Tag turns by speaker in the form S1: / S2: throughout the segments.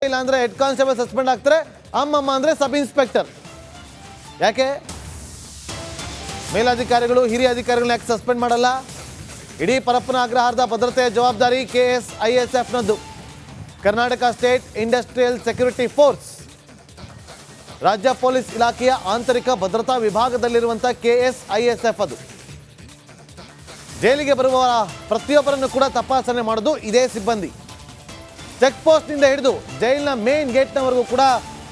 S1: ಇಲ್ಲ ಅಂದರೆ head constable suspend ಆಗ್ತಾರೆ, ಅಮ್ಮಮ್ಮ ಅಂದರೆ ಸಬ್ ಇನ್ಸ್ಪೆಕ್ಟರ್. ಯಾಕೆ ಮೇಲಧಿಕಾರಿಗಳು ಹಿರಿಯ ಅಧಿಕಾರಿಗಳನ್ನ ಯಾಕೆ ಸಸ್ಪೆಂಡ್ ಮಾಡಲ್ಲ? ಇಡೀ ಪರಪ್ಪನ ಅಗ್ರಹಾರದ ಭದ್ರತೆಯ ಜವಾಬ್ದಾರಿ KSISFನದ್ದು. Karnataka state industrial security force, ರಾಜ್ಯ ಪೊಲೀಸ್ ಇಲಾಖೆಯ ಆಂತರಿಕ ಭದ್ರತಾ ವಿಭಾಗದಲ್ಲಿರುವಂಥ KSISF ಅದು. ಜೈಲಿಗೆ ಬರುವ ಪ್ರತಿಯೊಬ್ಬರನ್ನು ಕೂಡ ತಪಾಸಣೆ ಮಾಡೋದು ಇದೇ ಸಿಬ್ಬಂದಿ. ಚೆಕ್ ಪೋಸ್ಟ್ನಿಂದ ಹಿಡಿದು ಜೈಲಿನ ಮೇನ್ ಗೇಟ್ನವರೆಗೂ ಕೂಡ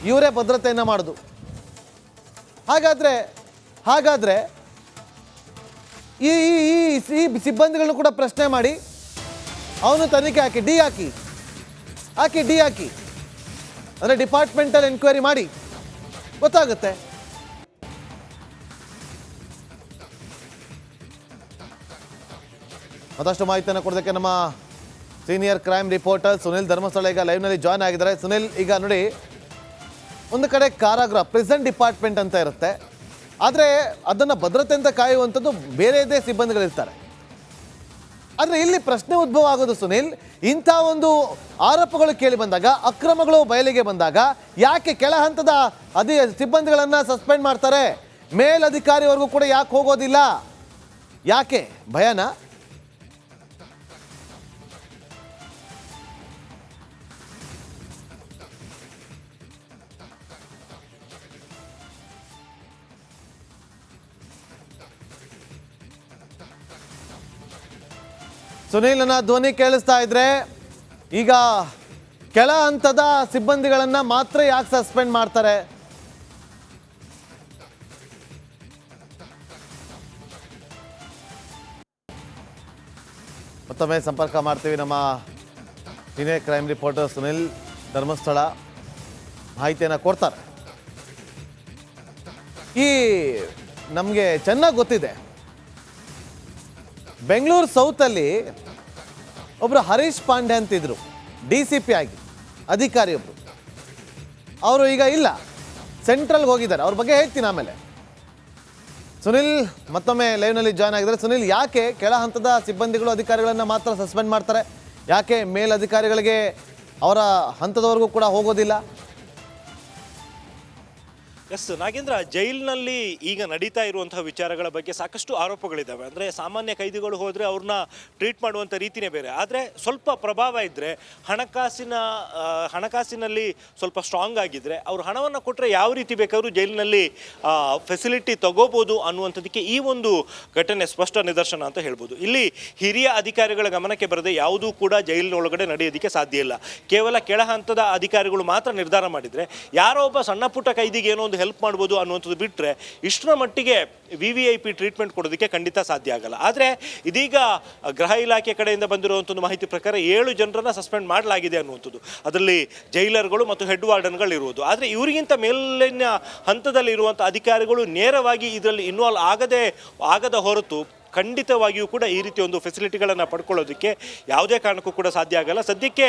S1: ಇವರೇ ಭದ್ರತೆಯನ್ನು ಮಾಡೋದು. ಹಾಗಾದರೆ ಈ ಸಿಬ್ಬಂದಿಗಳನ್ನು ಕೂಡ ಪ್ರಶ್ನೆ ಮಾಡಿ ಅವನು ತನಿಖೆ ಹಾಕಿ ಡಿ ಹಾಕಿ ಅಂದರೆ ಡಿಪಾರ್ಟ್ಮೆಂಟಲ್ ಎನ್ಕ್ವೈರಿ ಮಾಡಿ ಗೊತ್ತಾಗುತ್ತೆ. ಮತ್ತಷ್ಟು ಮಾಹಿತಿಯನ್ನು ಕೊಡೋದಕ್ಕೆ ನಮ್ಮ senior crime reporter Sunil Dharmasthala ಈಗ ಲೈವ್ನಲ್ಲಿ ಜಾಯ್ನ್ ಆಗಿದ್ದಾರೆ. ಸುನಿಲ್, ಈಗ ನೋಡಿ, ಒಂದು ಕಡೆ ಕಾರಾಗೃಹ ಪ್ರಿಸನ್ ಡಿಪಾರ್ಟ್ಮೆಂಟ್ ಅಂತ ಇರುತ್ತೆ, ಆದರೆ ಅದನ್ನು ಭದ್ರತೆ ಅಂತ ಕಾಯುವಂಥದ್ದು ಬೇರೆದೇ ಸಿಬ್ಬಂದಿಗಳಿರ್ತಾರೆ. ಆದರೆ ಇಲ್ಲಿ ಪ್ರಶ್ನೆ ಉದ್ಭವ ಆಗೋದು ಸುನಿಲ್, ಇಂಥ ಒಂದು ಆರೋಪಗಳು ಕೇಳಿ ಬಂದಾಗ, ಅಕ್ರಮಗಳು ಬಯಲಿಗೆ ಬಂದಾಗ ಯಾಕೆ ಕೆಳ ಹಂತದ ಸಿಬ್ಬಂದಿಗಳನ್ನು ಸಸ್ಪೆಂಡ್ ಮಾಡ್ತಾರೆ? ಮೇಲಧಿಕಾರಿವರೆಗೂ ಕೂಡ ಯಾಕೆ ಹೋಗೋದಿಲ್ಲ? ಯಾಕೆ ಭಯನ? ಸುನೀಲ್, ನನ್ನ ಧ್ವನಿ ಕೇಳಿಸ್ತಾ ಇದ್ರೆ, ಈಗ ಕೆಳ ಹಂತದ ಸಿಬ್ಬಂದಿಗಳನ್ನ ಮಾತ್ರ ಯಾಕೆ ಸಸ್ಪೆಂಡ್ ಮಾಡ್ತಾರೆ? ಮತ್ತೊಮ್ಮೆ ಸಂಪರ್ಕ ಮಾಡ್ತೀವಿ ನಮ್ಮ senior crime reporter Sunil Dharmasthala ಮಾಹಿತಿಯನ್ನು ಕೊಡ್ತಾರೆ. ಈ ನಮಗೆ ಚೆನ್ನಾಗಿ ಗೊತ್ತಿದೆ, ಬೆಂಗಳೂರು ಸೌತಲ್ಲಿ ಒಬ್ಬರು ಹರೀಶ್ ಪಾಂಡೆ ಅಂತಿದ್ರು, DCP ಆಗಿ ಅಧಿಕಾರಿಯೊಬ್ಬರು. ಅವರು ಈಗ ಇಲ್ಲ, ಸೆಂಟ್ರಲ್ಗೆ ಹೋಗಿದ್ದಾರೆ. ಅವ್ರ ಬಗ್ಗೆ ಹೇಳ್ತೀನಿ ಆಮೇಲೆ. ಸುನಿಲ್ ಮತ್ತೊಮ್ಮೆ ಲೈವ್ನಲ್ಲಿ ಜಾಯ್ನ್ ಆಗಿದ್ದಾರೆ. ಸುನಿಲ್, ಯಾಕೆ ಕೆಳ ಹಂತದ ಸಿಬ್ಬಂದಿಗಳು ಅಧಿಕಾರಿಗಳನ್ನು ಮಾತ್ರ ಸಸ್ಪೆಂಡ್ ಮಾಡ್ತಾರೆ? ಯಾಕೆ ಮೇಲಧಿಕಾರಿಗಳಿಗೆ ಅವರ ಹಂತದವರೆಗೂ ಕೂಡ ಹೋಗೋದಿಲ್ಲ?
S2: ಎಸ್ ನಾಗೇಂದ್ರ, ಜೈಲಿನಲ್ಲಿ ಈಗ ನಡೀತಾ ಇರುವಂತಹ ವಿಚಾರಗಳ ಬಗ್ಗೆ ಸಾಕಷ್ಟು ಆರೋಪಗಳಿದ್ದಾವೆ. ಅಂದರೆ ಸಾಮಾನ್ಯ ಕೈದಿಗಳು ಹೋದರೆ ಅವ್ರನ್ನ ಟ್ರೀಟ್ ಮಾಡುವಂಥ ರೀತಿಯೇ ಬೇರೆ. ಆದರೆ ಸ್ವಲ್ಪ ಪ್ರಭಾವ ಇದ್ದರೆ, ಹಣಕಾಸಿನಲ್ಲಿ ಸ್ವಲ್ಪ ಸ್ಟ್ರಾಂಗ್ ಆಗಿದ್ದರೆ, ಅವರು ಹಣವನ್ನು ಕೊಟ್ಟರೆ ಯಾವ ರೀತಿ ಬೇಕಾದರೂ ಜೈಲಿನಲ್ಲಿ ಫೆಸಿಲಿಟಿ ತಗೋಬೋದು ಅನ್ನುವಂಥದ್ದಕ್ಕೆ ಈ ಒಂದು ಘಟನೆ ಸ್ಪಷ್ಟ ನಿದರ್ಶನ ಅಂತ ಹೇಳ್ಬೋದು. ಇಲ್ಲಿ ಹಿರಿಯ ಅಧಿಕಾರಿಗಳ ಗಮನಕ್ಕೆ ಬರದೆ ಯಾವುದೂ ಕೂಡ ಜೈಲಿನೊಳಗಡೆ ನಡೆಯೋದಕ್ಕೆ ಸಾಧ್ಯ ಇಲ್ಲ. ಕೇವಲ ಕೆಳ ಹಂತದ ಅಧಿಕಾರಿಗಳು ಮಾತ್ರ ನಿರ್ಧಾರ ಮಾಡಿದರೆ, ಯಾರೋ ಒಬ್ಬ ಸಣ್ಣ ಪುಟ್ಟ ಕೈದಿಗೆ ಏನೋ ಒಂದು ಹೆಲ್ಪ್ ಮಾಡ್ಬೋದು ಅನ್ನುವಂಥದ್ದು ಬಿಟ್ಟರೆ ಇಷ್ಟರ ಮಟ್ಟಿಗೆ VVIP ಟ್ರೀಟ್ಮೆಂಟ್ ಕೊಡೋದಕ್ಕೆ ಖಂಡಿತ ಸಾಧ್ಯ ಆಗಲ್ಲ. ಆದರೆ ಇದೀಗ ಗೃಹ ಇಲಾಖೆ ಕಡೆಯಿಂದ ಬಂದಿರುವಂಥ ಮಾಹಿತಿ ಪ್ರಕಾರ 7 ಜನರನ್ನು ಸಸ್ಪೆಂಡ್ ಮಾಡಲಾಗಿದೆ ಅನ್ನುವಂಥದ್ದು. ಅದರಲ್ಲಿ ಜೈಲರ್ಗಳು ಮತ್ತು ಹೆಡ್ ವಾರ್ಡನ್ಗಳು ಇರುವುದು. ಆದರೆ ಇವರಿಗಿಂತ ಮೇಲಿನ ಹಂತದಲ್ಲಿ ಇರುವಂಥ ಅಧಿಕಾರಿಗಳು ನೇರವಾಗಿ ಇದರಲ್ಲಿ ಇನ್ವಾಲ್ವ್ ಆಗದ ಹೊರತು ಖಂಡಿತವಾಗಿಯೂ ಕೂಡ ಈ ರೀತಿ ಒಂದು ಫೆಸಿಲಿಟಿಗಳನ್ನು ಪಡ್ಕೊಳ್ಳೋದಕ್ಕೆ ಯಾವುದೇ ಕಾರಣಕ್ಕೂ ಕೂಡ ಸಾಧ್ಯ ಆಗಲ್ಲ. ಸದ್ಯಕ್ಕೆ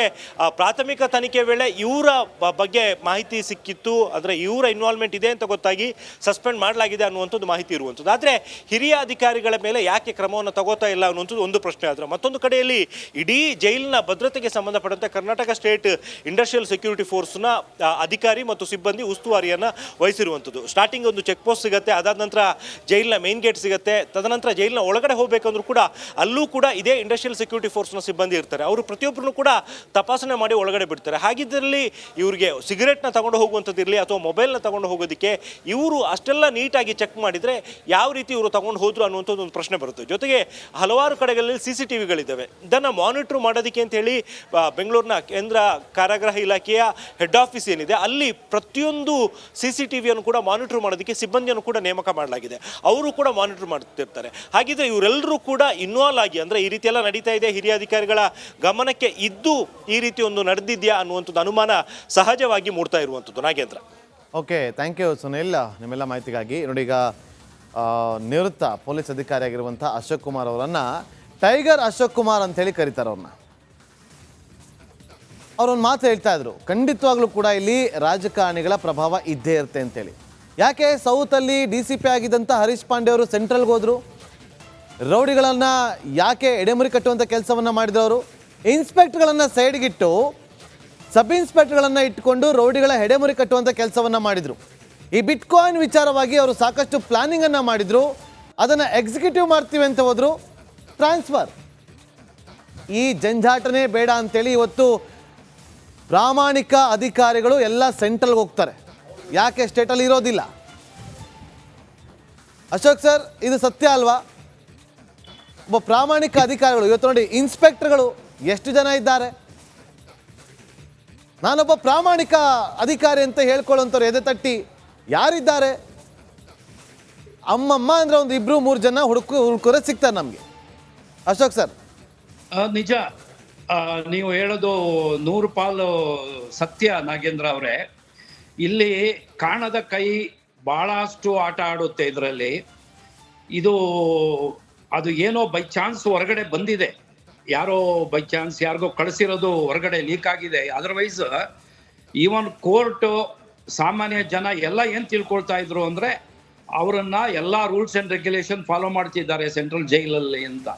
S2: ಪ್ರಾಥಮಿಕ ತನಿಖೆ ವೇಳೆ ಇವರ ಬಗ್ಗೆ ಮಾಹಿತಿ ಸಿಕ್ಕಿತ್ತು, ಅಂದರೆ ಇವರ ಇನ್ವಾಲ್ವ್ಮೆಂಟ್ ಇದೆ ಅಂತ ಗೊತ್ತಾಗಿ ಸಸ್ಪೆಂಡ್ ಮಾಡಲಾಗಿದೆ ಅನ್ನುವಂಥದ್ದು ಮಾಹಿತಿ ಇರುವಂಥದ್ದು. ಆದರೆ ಹಿರಿಯ ಅಧಿಕಾರಿಗಳ ಮೇಲೆ ಯಾಕೆ ಕ್ರಮವನ್ನು ತಗೋತಾ ಇಲ್ಲ ಅನ್ನುವಂಥದ್ದು ಒಂದು ಪ್ರಶ್ನೆ. ಆದರೆ ಮತ್ತೊಂದು ಕಡೆಯಲ್ಲಿ ಇಡೀ ಜೈಲಿನ ಭದ್ರತೆಗೆ ಸಂಬಂಧಪಟ್ಟಂತೆ ಕರ್ನಾಟಕ ಸ್ಟೇಟ್ ಇಂಡಸ್ಟ್ರಿಯಲ್ ಸೆಕ್ಯೂರಿಟಿ ಫೋರ್ಸ್ನ ಅಧಿಕಾರಿ ಮತ್ತು ಸಿಬ್ಬಂದಿ ಉಸ್ತುವಾರಿಯನ್ನು ವಹಿಸಿರುವಂಥದ್ದು. ಸ್ಟಾರ್ಟಿಂಗ್ ಒಂದು ಚೆಕ್ ಪೋಸ್ಟ್ ಸಿಗುತ್ತೆ, ಅದಾದ ನಂತರ ಜೈಲಿನ ಮೇನ್ ಗೇಟ್ ಸಿಗುತ್ತೆ, ತದನಂತರ ಜೈಲಿನ ಒಳಗಡೆ ಹೋಗಬೇಕಂದ್ರೂ ಕೂಡ ಅಲ್ಲೂ ಕೂಡ ಇದೇ ಇಂಡಸ್ಟ್ರಿಯಲ್ ಸೆಕ್ಯೂರಿಟಿ ಫೋರ್ಸ್ನ ಸಿಬ್ಬಂದಿ ಇರ್ತಾರೆ. ಅವರು ಪ್ರತಿಯೊಬ್ಬರನ್ನು ಕೂಡ ತಪಾಸಣೆ ಮಾಡಿ ಒಳಗಡೆ ಬಿಡ್ತಾರೆ. ಹಾಗಿದ್ದಲ್ಲಿ ಇವರಿಗೆ ಸಿಗರೇಟ್ನ ತಗೊಂಡು ಹೋಗುವಂಥದ್ದಿರಲಿ ಅಥವಾ ಮೊಬೈಲ್ನ ತಗೊಂಡು ಹೋಗೋದಕ್ಕೆ ಇವರು ಅಷ್ಟೆಲ್ಲ ನೀಟಾಗಿ ಚೆಕ್ ಮಾಡಿದರೆ ಯಾವ ರೀತಿ ಇವರು ತಗೊಂಡು ಹೋದ್ರು ಅನ್ನುವಂಥದ್ದು ಒಂದು ಪ್ರಶ್ನೆ ಬರುತ್ತೆ. ಜೊತೆಗೆ ಹಲವಾರು ಕಡೆಗಳಲ್ಲಿ CCTVಗಳಿದ್ದಾವೆ. ಇದನ್ನು ಮಾನಿಟ್ರ್ ಮಾಡೋದಕ್ಕೆ ಅಂತೇಳಿ ಬೆಂಗಳೂರಿನ ಕೇಂದ್ರ ಕಾರಾಗೃಹ ಇಲಾಖೆಯ ಹೆಡ್ ಆಫೀಸ್ ಏನಿದೆ ಅಲ್ಲಿ ಪ್ರತಿಯೊಂದು CCTVಯನ್ನು ಕೂಡ ಮಾನಿಟ್ರ್ ಮಾಡೋದಕ್ಕೆ ಸಿಬ್ಬಂದಿಯನ್ನು ಕೂಡ ನೇಮಕ ಮಾಡಲಾಗಿದೆ. ಅವರು ಕೂಡ ಮಾನಿಟ್ರ್ ಮಾಡ್ತಿರ್ತಾರೆ. ಹಾಗಿದ್ರೆ ಇವರೆಲ್ಲರೂ ಕೂಡ ಇನ್ವಾಲ್ವ್ ಆಗಿ, ಅಂದರೆ ಈ ರೀತಿ ಎಲ್ಲ ನಡೀತಾ ಇದೆ, ಹಿರಿಯ ಅಧಿಕಾರಿಗಳ ಗಮನಕ್ಕೆ ಇದ್ದು ಈ ರೀತಿ ಒಂದು ನಡೆದಿದೆಯಾ ಅನ್ನುವಂಥದ್ದು ಅನುಮಾನ ಸಹಜವಾಗಿ ಮೂಡ್ತಾ ಇರುವಂಥದ್ದು. Nagendra,
S1: okay, thank you Sunil ನಿಮ್ಮೆಲ್ಲ ಮಾಹಿತಿಗಾಗಿ. ನೋಡಿ, ಈಗ ನಿವೃತ್ತ ಪೊಲೀಸ್ ಅಧಿಕಾರಿ ಆಗಿರುವಂಥ ಅಶೋಕ್ ಕುಮಾರ್ ಅವರನ್ನು ಟೈಗರ್ ಅಶೋಕ್ ಕುಮಾರ್ ಅಂತೇಳಿ ಕರೀತಾರೆ. ಅವರೊಂದು ಮಾತು ಹೇಳ್ತಾ ಇದ್ರು, ಖಂಡಿತವಾಗ್ಲೂ ಕೂಡ ಇಲ್ಲಿ ರಾಜಕಾರಣಿಗಳ ಪ್ರಭಾವ ಇದ್ದೇ ಇರುತ್ತೆ ಅಂತೇಳಿ. ಯಾಕೆ ಸೌತಲ್ಲಿ DCP ಆಗಿದ್ದಂಥ ಹರೀಶ್ ಪಾಂಡೆ ಅವರು ಸೆಂಟ್ರಲ್ಗೆ ಹೋದರು? ರೌಡಿಗಳನ್ನು ಯಾಕೆ ಎಡೆಮುರಿ ಕಟ್ಟುವಂಥ ಕೆಲಸವನ್ನು ಮಾಡಿದವರು? ಇನ್ಸ್ಪೆಕ್ಟರ್ಗಳನ್ನು ಸೈಡ್ಗಿಟ್ಟು ಸಬ್ ಇನ್ಸ್ಪೆಕ್ಟರ್ಗಳನ್ನು ಇಟ್ಕೊಂಡು ರೌಡಿಗಳ ಹೆಡೆಮುರಿ ಕಟ್ಟುವಂಥ ಕೆಲಸವನ್ನು ಮಾಡಿದರು. ಈ ಬಿಟ್ಕಾಯಿನ್ ವಿಚಾರವಾಗಿ ಅವರು ಸಾಕಷ್ಟು ಪ್ಲಾನಿಂಗನ್ನು ಮಾಡಿದರು. ಅದನ್ನು ಎಕ್ಸಿಕ್ಯೂಟಿವ್ ಮಾಡ್ತೀವಿ ಅಂತ ಹೋದರು, ಟ್ರಾನ್ಸ್ಫರ್. ಈ ಜಂಜಾಟನೇ ಬೇಡ ಅಂತೇಳಿ ಇವತ್ತು ಪ್ರಾಮಾಣಿಕ ಅಧಿಕಾರಿಗಳು ಎಲ್ಲ ಸೆಂಟ್ರಲ್ಗೆ ಹೋಗ್ತಾರೆ. ಯಾಕೆ ಸ್ಟೇಟಲ್ಲಿ ಇರೋದಿಲ್ಲ? ಅಶೋಕ್ ಸರ್, ಇದು ಸತ್ಯ ಅಲ್ವಾ? ಒಬ್ಬ ಪ್ರಾಮಾಣಿಕ ಅಧಿಕಾರಿಗಳು ಇವತ್ತು ನೋಡಿ, ಇನ್ಸ್ಪೆಕ್ಟರ್ಗಳು ಎಷ್ಟು ಜನ ಇದ್ದಾರೆ? ನಾನೊಬ್ಬ ಪ್ರಾಮಾಣಿಕ ಅಧಿಕಾರಿ ಅಂತ ಹೇಳ್ಕೊಳ್ಳೋಂಥವ್ರು ಎದೆ ತಟ್ಟಿ ಯಾರಿದ್ದಾರೆ? ಅಮ್ಮಮ್ಮ ಅಂದರೆ ಒಂದು 2-3 ಜನ ಹುಡುಕರೆ ಸಿಗ್ತಾರೆ ನಮಗೆ. ಅಶೋಕ್ ಸರ್,
S3: ನಿಜ, ನೀವು ಹೇಳೋದು 100 ಪಾಲು ಸತ್ಯ ನಾಗೇಂದ್ರ ಅವರೇ. ಇಲ್ಲಿ ಕಾಣದ ಕೈ ಬಹಳಷ್ಟು ಆಟ ಆಡುತ್ತೆ ಇದರಲ್ಲಿ. ಇದು ಅದು ಏನೋ ಬೈ ಚಾನ್ಸ್ ಹೊರಗಡೆ ಬಂದಿದೆ, ಯಾರೋ ಬೈ ಚಾನ್ಸ್ ಯಾರಿಗೋ ಕಳಿಸಿರೋದು ಹೊರಗಡೆ ಲೀಕ್ ಆಗಿದೆ. ಅದರ್ವೈಸ್ ಈವನ್ ಕೋರ್ಟ್, ಸಾಮಾನ್ಯ ಜನ ಎಲ್ಲ ಏನ್ ತಿಳ್ಕೊಳ್ತಾ ಇದ್ರು ಅಂದ್ರೆ ಅವರನ್ನ ಎಲ್ಲ ರೂಲ್ಸ್ ಅಂಡ್ ರೆಗ್ಯುಲೇಷನ್ ಫಾಲೋ ಮಾಡ್ತಿದ್ದಾರೆ ಸೆಂಟ್ರಲ್ ಜೈಲಲ್ಲಿ ಅಂತ.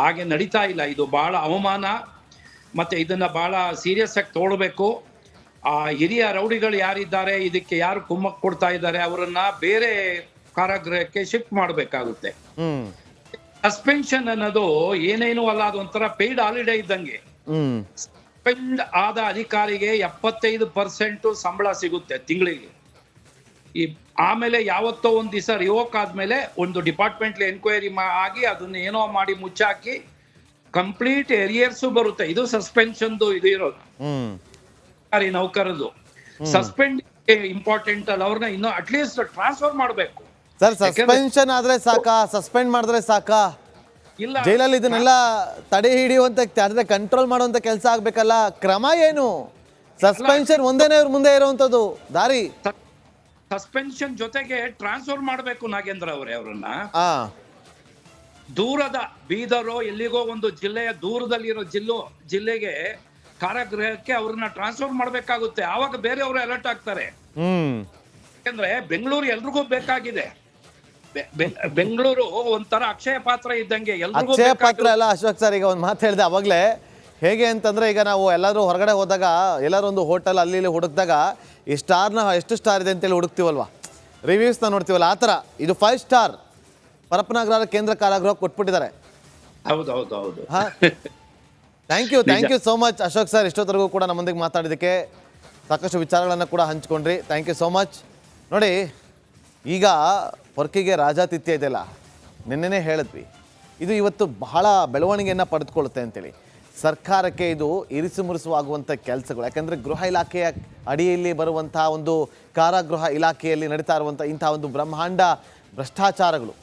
S3: ಹಾಗೆ ನಡೀತಾ ಇಲ್ಲ. ಇದು ಬಹಳ ಅವಮಾನ, ಮತ್ತೆ ಇದನ್ನ ಬಹಳ ಸೀರಿಯಸ್ ಆಗಿ ತಗೊಳ್ಬೇಕು. ಆ ಹಿರಿಯ ರೌಡಿಗಳು ಯಾರಿದ್ದಾರೆ, ಇದಕ್ಕೆ ಯಾರು ಕುಮ್ಮಕ್ ಕೊಡ್ತಾ ಇದ್ದಾರೆ, ಅವರನ್ನ ಬೇರೆ ಕಾರಾಗೃಹಕ್ಕೆ ಶಿಫ್ಟ್ ಮಾಡಬೇಕಾಗುತ್ತೆ. ಸಸ್ಪೆನ್ಷನ್ ಅನ್ನೋದು ಏನೇನು ಅಲ್ಲ, ಅದೊಂಥರ ಪೇಯ್ಡ್ ಹಾಲಿಡೇ ಇದ್ದಂಗೆ. ಸಸ್ಪೆಂಡ್ ಆದ ಅಧಿಕಾರಿಗೆ 75% ಸಂಬಳ ಸಿಗುತ್ತೆ ತಿಂಗಳಿಗೆ. ಈ ಆಮೇಲೆ ಯಾವತ್ತೋ ಒಂದ್ ದಿವಸ ರಿವೋಕ್ ಆದ್ಮೇಲೆ ಒಂದು ಡಿಪಾರ್ಟ್ಮೆಂಟ್ ಎನ್ಕ್ವೈರಿ ಆಗಿ ಅದನ್ನ ಏನೋ ಮಾಡಿ ಮುಚ್ಚಾಕಿ ಕಂಪ್ಲೀಟ್ ಎರಿಯರ್ಸು ಬರುತ್ತೆ. ಇದು ಸಸ್ಪೆನ್ಷನ್ ಇದು ಇರೋದು ನೌಕರದು. ಸಸ್ಪೆಂಡ್ ಇಂಪಾರ್ಟೆಂಟ್ ಅಲ್ಲ, ಅವ್ರನ್ನ ಇನ್ನೂ ಅಟ್ಲೀಸ್ಟ್ ಟ್ರಾನ್ಸ್ಫರ್ ಮಾಡಬೇಕು.
S1: ಸರ್, ಸಸ್ಪೆನ್ಷನ್ ಆದ್ರೆ ಸಾಕಾ? ಸಸ್ಪೆಂಡ್ ಮಾಡಿದ್ರೆ ಸಾಕಾ?
S3: ಇಲ್ಲ,
S1: ಜೈಲಲ್ಲಿ ಇದನ್ನೆಲ್ಲ ತಡೆ ಹಿಡಿಯುವಂತ, ಅಂದ್ರೆ ಕಂಟ್ರೋಲ್ ಮಾಡುವಂತ ಕೆಲಸ ಆಗ್ಬೇಕಲ್ಲ. ಕ್ರಮ ಏನು? ಸಸ್ಪೆನ್ಷನ್ ಒಂದೇನೆ ಇವ್ರ ಮುಂದೆ ಇರುವಂತದ್ದು ದಾರಿ.
S3: ಸಸ್ಪೆನ್ಷನ್ ಜೊತೆಗೆ ಟ್ರಾನ್ಸ್ಫರ್ ಮಾಡಬೇಕು ನಾಗೇಂದ್ರ ಅವರೇ. ಅವರನ್ನ
S1: ಆ
S3: ದೂರದ ಬೀದರೋ ಎಲ್ಲಿಗೋ ಒಂದು ಜಿಲ್ಲೆಯ ದೂರದಲ್ಲಿರೋ ಜಿಲ್ಲೆಗೆ ಕಾರಾಗೃಹಕ್ಕೆ ಅವ್ರನ್ನ ಟ್ರಾನ್ಸ್ಫರ್ ಮಾಡ್ಬೇಕಾಗುತ್ತೆ. ಆವಾಗ ಬೇರೆಯವರು ಅಲರ್ಟ್ ಆಗ್ತಾರೆ. ಯಾಕಂದ್ರೆ ಬೆಂಗಳೂರು ಎಲ್ರಿಗೂ ಬೇಕಾಗಿದೆ. ಬೆಂಗಳೂರು ಒಂಥರ ಅಕ್ಷಯ ಪಾತ್ರ ಇದ್ದಂಗೆ, ಎಲ್ರಿಗೂ
S1: ಅಕ್ಷಯ ಪಾತ್ರ ಅಲ್ಲ ಅಶೋಕ್ ಸರ್. ಈಗ ಒಂದು ಮಾತು ಹೇಳಿದೆ ಅವಾಗಲೇ, ಹೇಗೆ ಅಂತಂದ್ರೆ ಈಗ ನಾವು ಎಲ್ಲರೂ ಹೊರಗಡೆ ಹೋದಾಗ, ಎಲ್ಲರೂ ಒಂದು ಹೋಟೆಲ್ ಅಲ್ಲಿ ಇಲ್ಲಿ ಹುಡುಕಿದಾಗ ಈ ಸ್ಟಾರ್ನ ಎಷ್ಟು ಸ್ಟಾರ್ ಇದೆ ಅಂತೇಳಿ ಹುಡುಕ್ತೀವಲ್ವಾ, ರಿವ್ಯೂಸ್ನ ನೋಡ್ತೀವಲ್ಲ, ಆ ಥರ ಇದು 5 ಸ್ಟಾರ್ ಪರಪ್ಪನಗರ ಕೇಂದ್ರ ಕಾರಾಗೃಹ ಕೊಟ್ಬಿಟ್ಟಿದ್ದಾರೆ.
S3: ಹೌದು.
S1: Thank you so much Ashok sir. ಇಷ್ಟೊತ್ತರೆಗೂ ಕೂಡ ನಮ್ಮೊಂದಿಗೆ ಮಾತಾಡಿದ್ದಕ್ಕೆ ಸಾಕಷ್ಟು ವಿಚಾರಗಳನ್ನು ಕೂಡ ಹಂಚ್ಕೊಂಡ್ರಿ. Thank you so much. ನೋಡಿ, ಈಗ ಪೊರ್ಕಿಗೆ ರಾಜಾತಿಥ್ಯ ಇದೆಯಲ್ಲ, ನಿನ್ನೆನೇ ಹೇಳಿದ್ವಿ, ಇದು ಇವತ್ತು ಬಹಳ ಬೆಳವಣಿಗೆಯನ್ನು ಪಡೆದುಕೊಳ್ಳುತ್ತೆ ಅಂತೇಳಿ. ಸರ್ಕಾರಕ್ಕೆ ಇದು ಇರಿಸು ಮುರಿಸುವಾಗುವಂಥ ಕೆಲಸಗಳು. ಯಾಕಂದರೆ ಗೃಹ ಇಲಾಖೆಯ ಅಡಿಯಲ್ಲಿ ಬರುವಂಥ ಒಂದು ಕಾರಾಗೃಹ ಇಲಾಖೆಯಲ್ಲಿ ನಡೀತಾ ಇರುವಂಥ ಇಂಥ ಒಂದು ಬ್ರಹ್ಮಾಂಡ ಭ್ರಷ್ಟಾಚಾರಗಳು